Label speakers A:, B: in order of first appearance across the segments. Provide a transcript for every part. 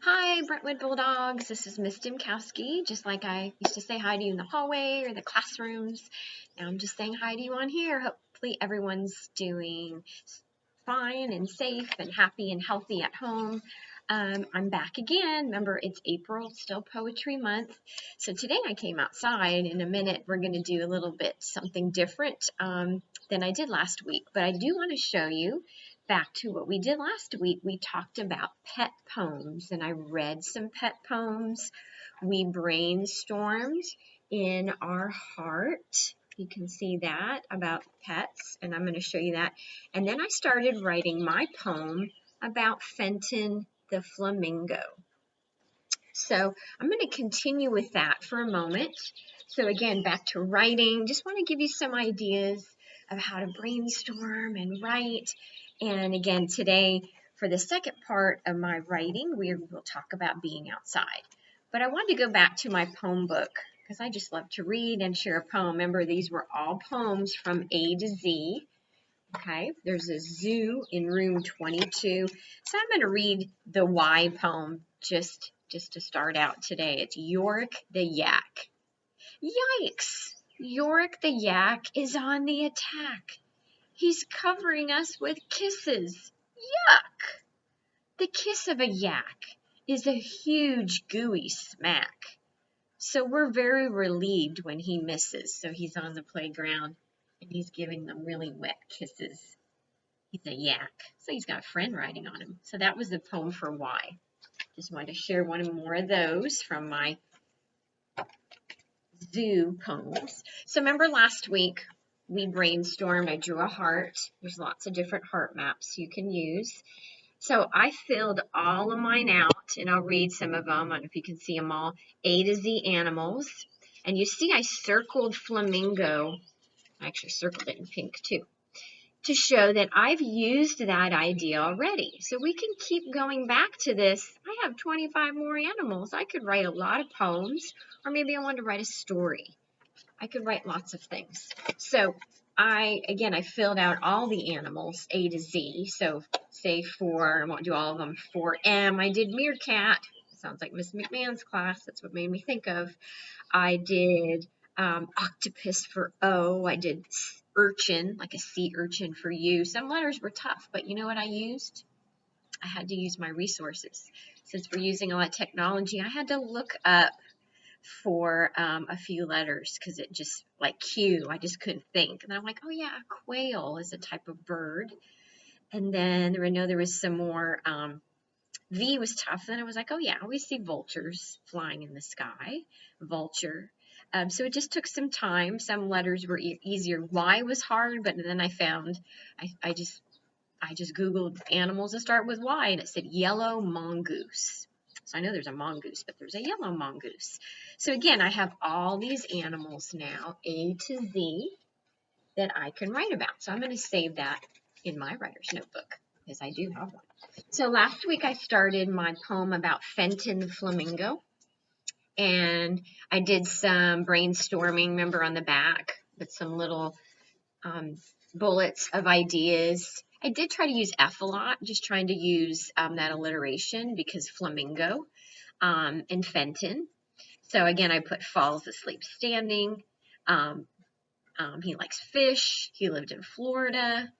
A: Hi, Brentwood Bulldogs. This is Miss Dymkowski. Just like I used to say hi to you in the hallway or the classrooms. Now I'm just saying hi to you on here. Hopefully everyone's doing fine and safe and happy and healthy at home. I'm back again. Remember, it's April, still Poetry Month. So today I came outside. In a minute, we're going to do a little bit something different than I did last week. But I do want to show you back to what we did last week. We talked about pet poems, and I read some pet poems. We brainstormed in our heart. You can see that about pets, and I'm going to show you that. And then I started writing my poem about Fenton the flamingo. So I'm going to continue with that for a moment. So again, back to writing. Just want to give you some ideas of how to brainstorm and write. And again, today, for the second part of my writing, we will talk about being outside. But I wanted to go back to my poem book because I just love to read and share a poem. Remember, these were all poems from A to Z. Okay, there's a zoo in room 22. So I'm going to read the Y poem just to start out today. It's Yorick the Yak. Yikes! Yorick the Yak is on the attack. He's covering us with kisses. Yuck! The kiss of a yak is a huge gooey smack. So we're very relieved when he misses. So he's on the playground and he's giving them really wet kisses. He's a yak. So he's got a friend riding on him. So that was the poem for Y. Just wanted to share one more of those from my zoo poems. So remember last week we brainstormed. I drew a heart. There's lots of different heart maps you can use. So I filled all of mine out, and I'll read some of them. I don't know if you can see them all. A to Z animals. And you see I circled flamingo. I actually circled it in pink too, to show that I've used that idea already. So we can keep going back to this. I have 25 more animals. I could write a lot of poems, or maybe I wanted to write a story. I could write lots of things. So I filled out all the animals, A to Z. So say I won't do all of them. For M, I did meerkat. Sounds like Miss McMahon's class. That's what made me think of. I did octopus for O. I did urchin, like a sea urchin for U. Some letters were tough, but you know what I used? I had to use my resources. Since we're using a lot of technology, I had to look up for a few letters because it just, like Q, I just couldn't think. And I'm like, oh yeah, a quail is a type of bird. And then there was some more, V was tough. Then I was like, oh yeah, we see vultures flying in the sky, vulture. So it just took some time. Some letters were easier. Y was hard, but then I found, I just Googled animals that start with Y, and it said yellow mongoose. So I know there's a mongoose, but there's a yellow mongoose. So again, I have all these animals now, A to Z, that I can write about. So I'm going to save that in my writer's notebook, because I do have one. So last week I started my poem about Fenton the flamingo, and I did some brainstorming, remember, on the back with some little bullets of ideas. I did try to use F a lot, just trying to use that alliteration because flamingo and Fenton. So again, I put falls asleep standing. He likes fish. He lived in Florida.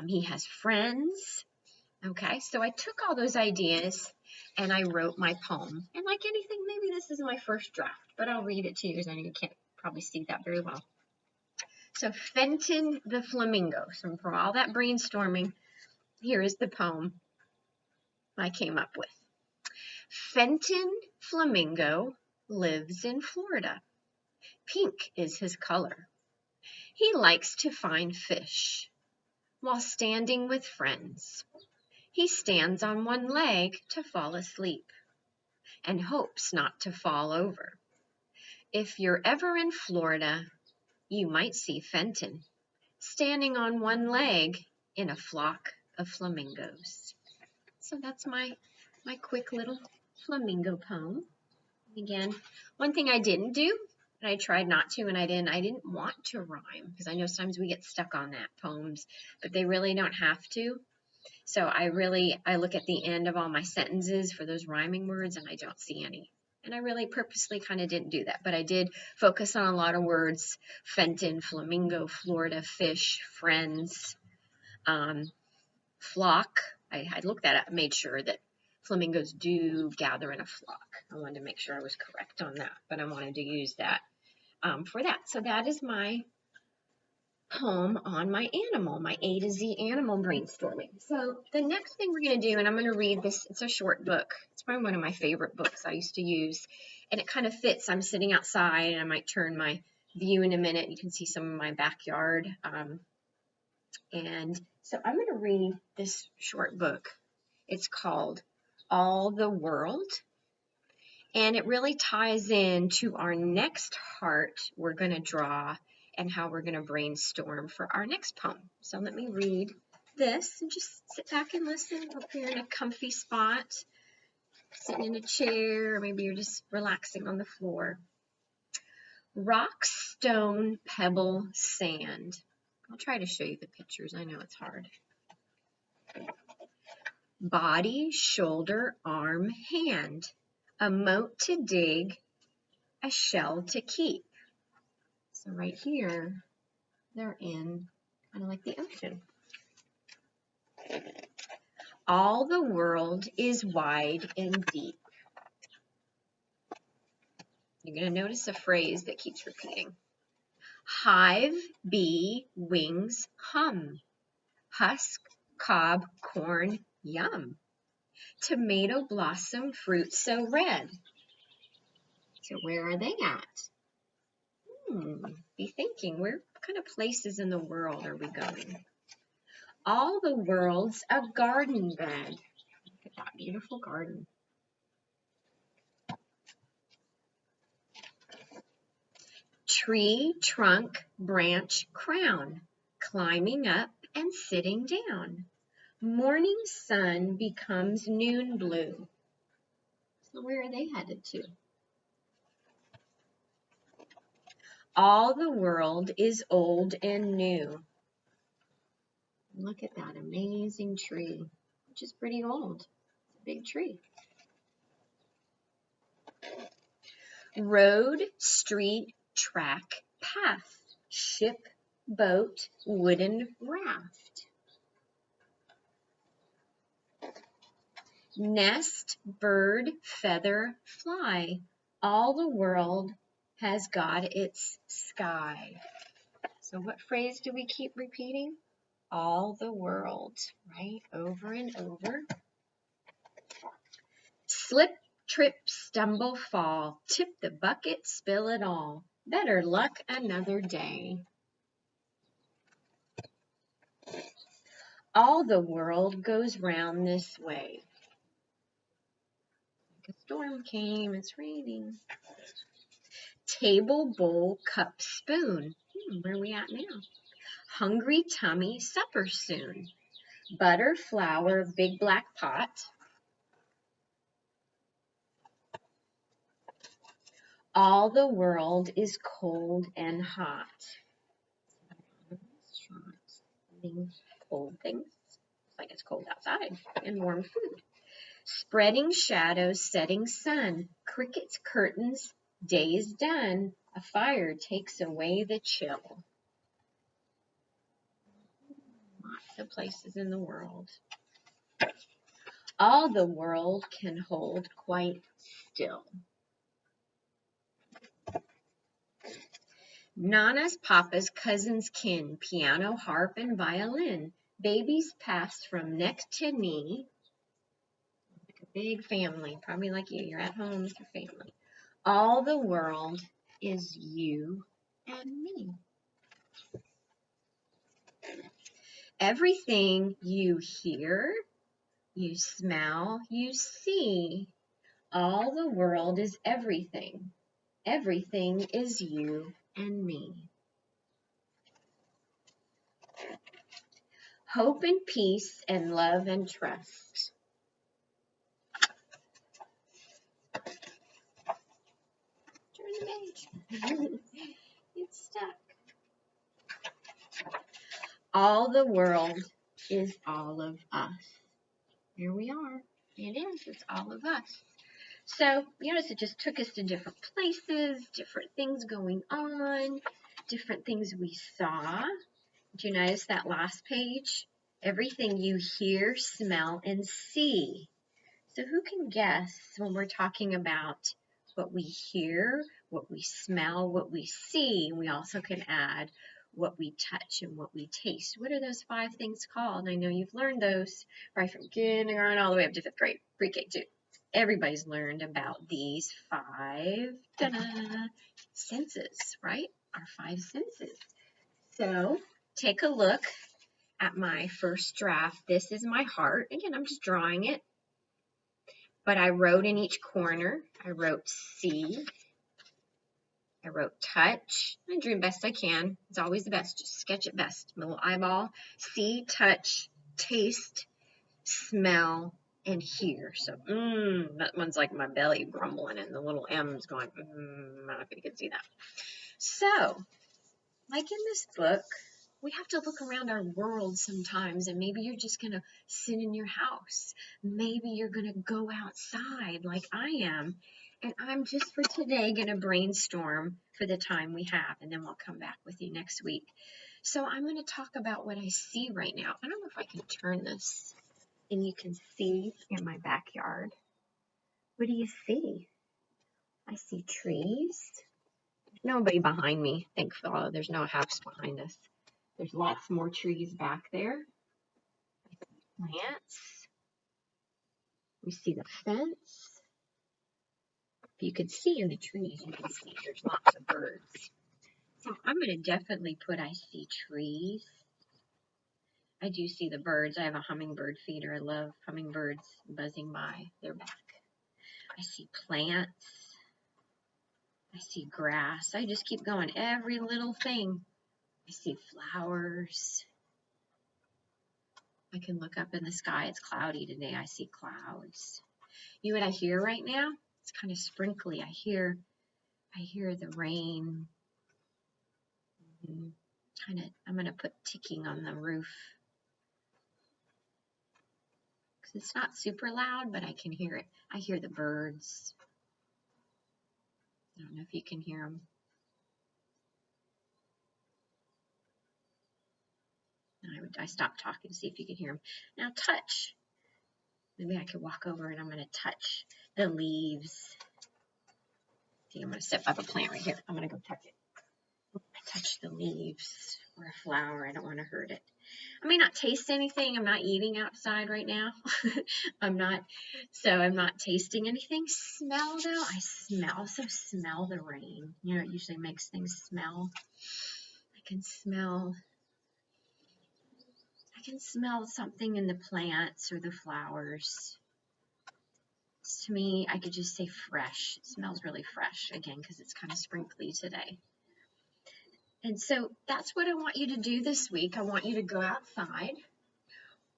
A: He has friends. Okay, so I took all those ideas and I wrote my poem. And like anything, maybe this is my first draft, but I'll read it to you because I know you can't probably see that very well. So Fenton the flamingo. So from all that brainstorming, here is the poem I came up with. Fenton flamingo lives in Florida. Pink is his color. He likes to find fish while standing with friends. He stands on one leg to fall asleep and hopes not to fall over. If you're ever in Florida, you might see Fenton standing on one leg in a flock of flamingos. So that's my quick little flamingo poem. Again, one thing I didn't do, and I tried not to, and I didn't want to rhyme, because I know sometimes we get stuck on that, poems, but they really don't have to. So I look at the end of all my sentences for those rhyming words and I don't see any. And I really purposely kind of didn't do that, but I did focus on a lot of words: Fenton, flamingo, Florida, fish, friends, flock. I looked that up, made sure that flamingos do gather in a flock. I wanted to make sure I was correct on that, but I wanted to use that for that. So that is my poem on my animal, my A to Z animal brainstorming. So the next thing we're going to do, and I'm going to read this, it's a short book. It's probably one of my favorite books I used to use, and it kind of fits. I'm sitting outside, and I might turn my view in a minute. You can see some of my backyard. And so I'm going to read this short book. It's called All the World, and it really ties in to our next heart we're going to draw and how we're going to brainstorm for our next poem. So let me read this and just sit back and listen. Hope you're in a comfy spot, sitting in a chair, or maybe you're just relaxing on the floor. Rock, stone, pebble, sand. I'll try to show you the pictures. I know it's hard. Body, shoulder, arm, hand. A moat to dig, a shell to keep. So right here, they're in kind of like the ocean. All the world is wide and deep. You're going to notice a phrase that keeps repeating. Hive, bee, wings, hum. Husk, cob, corn, yum. Tomato blossom, fruit so red. So where are they at? Be thinking, where kind of places in the world are we going? All the world's a garden bed. Look at that beautiful garden. Tree, trunk, branch, crown. Climbing up and sitting down. Morning sun becomes noon blue. So where are they headed to? All the world is old and new. Look at that amazing tree, which is pretty old. It's a big tree. Road, street, track, path, ship, boat, wooden raft. Nest, bird, feather, fly. All the world has got its sky. So what phrase do we keep repeating? All the world, right? Over and over. Slip, trip, stumble, fall. Tip the bucket, spill it all. Better luck another day. All the world goes round this way. A storm came, it's raining. Table, bowl, cup, spoon. Where are we at now? Hungry tummy, supper soon. Butter, flour, big black pot. All the world is cold and hot. Cold things. It's like it's cold outside, and warm food. Spreading shadows, setting sun. Crickets, curtains, day's done. A fire takes away the chill. Lots of places in the world. All the world can hold quite still. Nana's, papa's, cousins, kin, piano, harp, and violin. Babies passed from neck to knee. Like a big family, probably like you. You're at home with your family. All the world is you and me. Everything you hear, you smell, you see. All the world is everything. Everything is you and me. Hope and peace and love and trust. Turn the page. It's stuck. All the world is all of us. Here we are. It is. It's all of us. So, you notice it just took us to different places, different things going on, different things we saw. Did you notice that last page? Everything you hear, smell, and see. So who can guess when we're talking about what we hear, what we smell, what we see? We also can add what we touch and what we taste. What are those 5 things called? I know you've learned those right from kindergarten all the way up to 5th grade, pre-K too. Everybody's learned about these 5 senses, right? Our 5 senses. So take a look at my first draft. This is my heart. Again, I'm just drawing it. But I wrote in each corner. I wrote see. I wrote touch. I drew best I can. It's always the best. Just sketch it best. My little eyeball. See, touch, taste, smell, and hear. So, that one's like my belly grumbling and the little M's going, I don't know if you can see that. So, like in this book, we have to look around our world sometimes, and maybe you're just going to sit in your house. Maybe you're going to go outside like I am, and I'm just for today going to brainstorm for the time we have, and then we'll come back with you next week. So I'm going to talk about what I see right now. I don't know if I can turn this, and you can see in my backyard. What do you see? I see trees. Nobody behind me. Thankfully, there's no house behind us. There's lots more trees back there. Plants. We see the fence. If you could see in the trees, you can see there's lots of birds. So I'm going to definitely put I see trees. I do see the birds. I have a hummingbird feeder. I love hummingbirds buzzing by. They're back. I see plants. I see grass. I just keep going. Every little thing. I see flowers. I can look up in the sky. It's cloudy today. I see clouds. You know what I hear right now? It's kind of sprinkly. I hear the rain. I'm going to put ticking on the roof. Because it's not super loud, but I can hear it. I hear the birds. I don't know if you can hear them. I stopped talking to see if you can hear them. Now touch. Maybe I could walk over and I'm going to touch the leaves. See, I'm going to step up a plant right here. I'm going to go touch it. I touch the leaves or a flower. I don't want to hurt it. I may not taste anything. I'm not eating outside right now. I'm not tasting anything. Smell though, I smell. So smell the rain. You know, it usually makes things smell. I can smell something in the plants or the flowers. To me, I could just say fresh. It smells really fresh, again, because it's kind of sprinkly today. And so that's what I want you to do this week. I want you to go outside.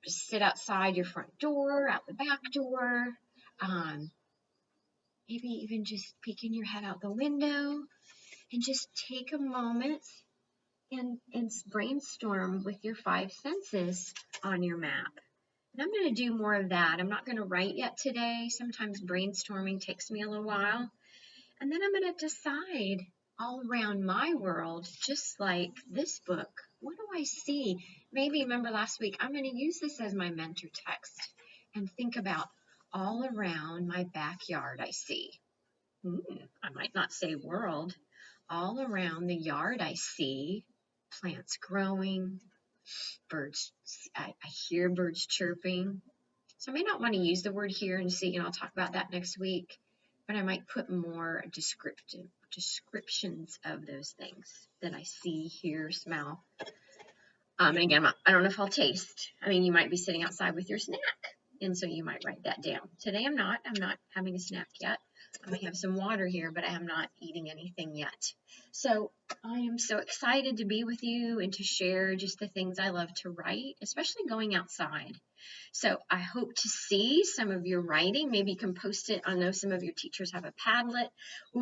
A: Just sit outside your front door, out the back door. Maybe even just peeking your head out the window. And just take a moment and brainstorm with your 5 senses on your map. And I'm going to do more of that. I'm not going to write yet today. Sometimes brainstorming takes me a little while. And then I'm going to decide all around my world, just like this book. What do I see? Maybe remember last week, I'm going to use this as my mentor text and think about all around my backyard I see. I might not say world. All around the yard I see plants growing, birds. I hear birds chirping. So I may not want to use the word hear and see, and I'll talk about that next week, but I might put more descriptions of those things that I see, hear, smell. And again, I don't know if I'll taste. I mean, you might be sitting outside with your snack, and so you might write that down. Today I'm not having a snack yet. I may have some water here, but I am not eating anything yet. So I am so excited to be with you and to share just the things I love to write, especially going outside. So I hope to see some of your writing. Maybe you can post it. I know some of your teachers have a Padlet.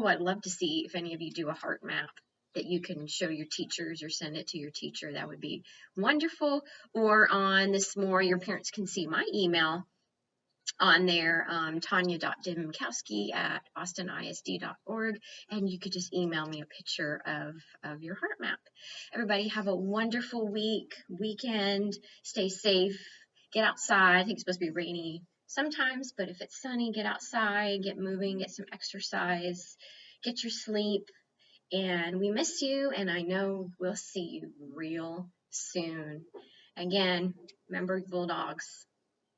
A: I'd love to see if any of you do a heart map. that you can show your teachers or send it to your teacher. That would be wonderful. Or on this more, your parents can see my email on there, tanya.dymkowski@austinisd.org, and you could just email me a picture of your heart map. Everybody have a wonderful weekend. Stay safe. Get outside. I think it's supposed to be rainy sometimes, but if it's sunny, get outside, get moving, get some exercise, get your sleep. And we miss you, and I know we'll see you real soon. Again, remember, Bulldogs,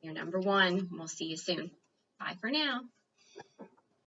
A: you're number one. We'll see you soon. Bye for now.